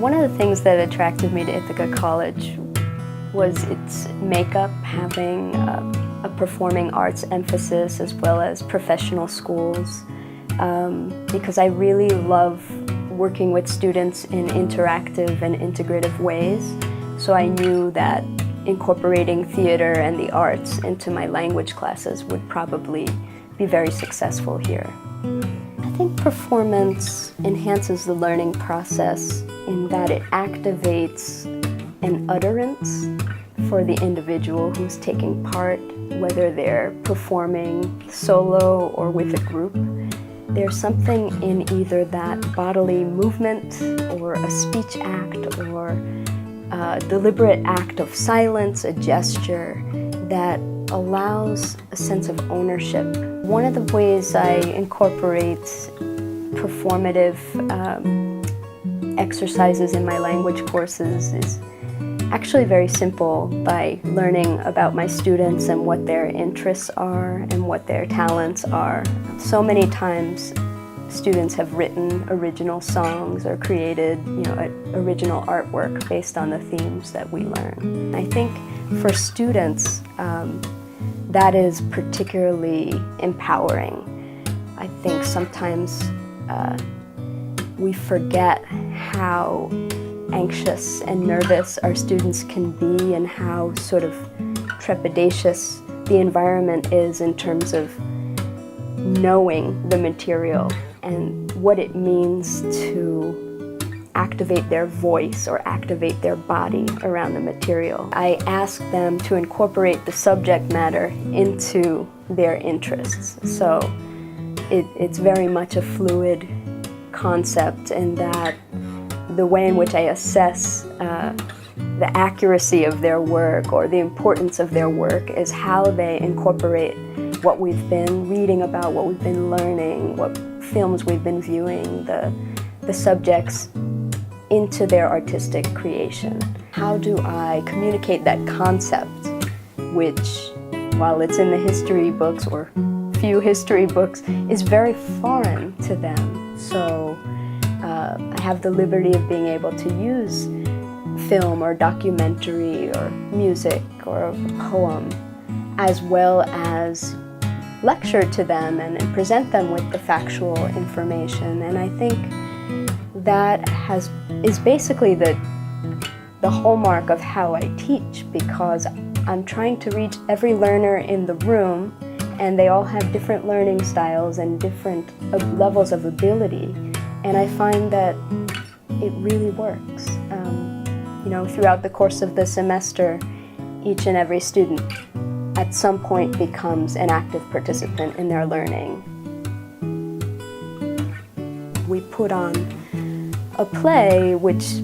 One of the things that attracted me to Ithaca College was its makeup, having a performing arts emphasis as well as professional schools, because I really love working with students in interactive and integrative ways. So I knew that incorporating theater and the arts into my language classes would probably be very successful here. I think performance enhances the learning process in that it activates an utterance for the individual who's taking part, whether they're performing solo or with a group. There's something in either that bodily movement or a speech act or a deliberate act of silence, a gesture, that allows a sense of ownership. One of the ways I incorporate performative exercises in my language courses is actually very simple, by learning about my students and what their interests are and what their talents are. So many times students have written original songs or created, original artwork based on the themes that we learn. I think for students, that is particularly empowering. I think sometimes we forget how anxious and nervous our students can be and how sort of trepidatious the environment is in terms of knowing the material and what it means to activate their voice or activate their body around the material. I ask them to incorporate the subject matter into their interests. So it's very much a fluid concept in that the way in which I assess the accuracy of their work or the importance of their work is how they incorporate what we've been reading about, what we've been learning, what films we've been viewing, the subjects into their artistic creation. How do I communicate that concept, which, while it's in the history books or few history books, is very foreign to them? So I have the liberty of being able to use film or documentary or music or a poem, as well as lecture to them and present them with the factual information. And I think that is basically the hallmark of how I teach, because I'm trying to reach every learner in the room, and they all have different learning styles and different levels of ability. And I find that it really works. Throughout the course of the semester, each and every student at some point becomes an active participant in their learning. We put on a play which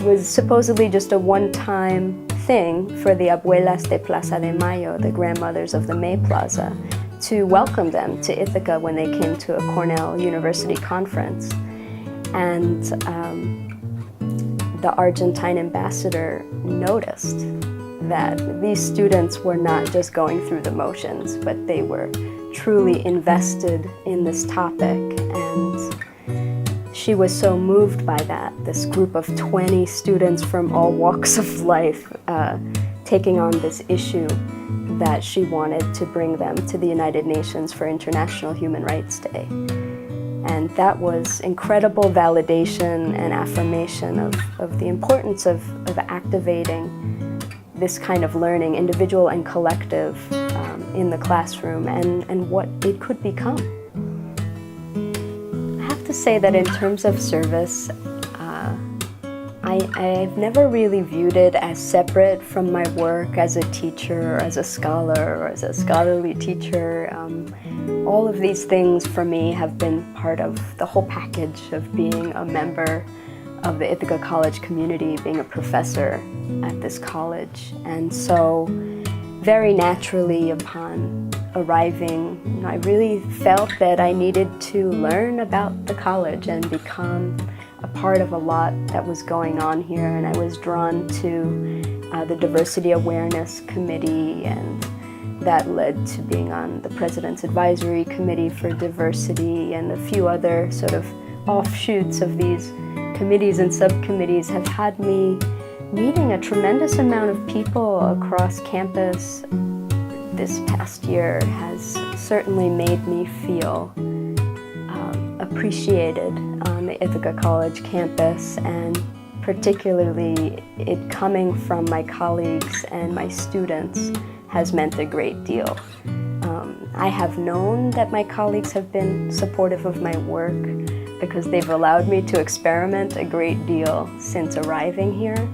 was supposedly just a one-time thing for the abuelas de Plaza de Mayo, the grandmothers of the May Plaza, to welcome them to Ithaca when they came to a Cornell University conference. And the Argentine ambassador noticed that these students were not just going through the motions, but they were truly invested in this topic. And she was so moved by that, this group of 20 students from all walks of life taking on this issue, that she wanted to bring them to the United Nations for International Human Rights Day. And that was incredible validation and affirmation of the importance of activating this kind of learning, individual and collective, in the classroom, and what it could become. I have to say that in terms of service, I've never really viewed it as separate from my work as a teacher or as a scholar or as a scholarly teacher. All of these things for me have been part of the whole package of being a member of the Ithaca College community, being a professor at this college. And so very naturally upon arriving, I really felt that I needed to learn about the college and become a part of a lot that was going on here. And I was drawn to the Diversity Awareness Committee, and that led to being on the President's Advisory Committee for Diversity and a few other sort of offshoots of these committees and subcommittees have had me meeting a tremendous amount of people across campus. This past year has certainly made me feel appreciated on the Ithaca College campus, and particularly it coming from my colleagues and my students has meant a great deal. I have known that my colleagues have been supportive of my work because they've allowed me to experiment a great deal since arriving here.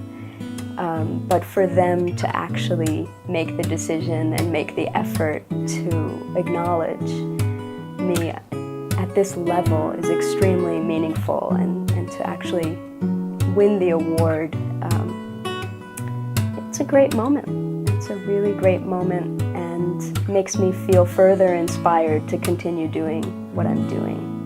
But for them to actually make the decision and make the effort to acknowledge me at this level is extremely meaningful, and to actually win the award, it's a great moment. It's a really great moment and makes me feel further inspired to continue doing what I'm doing.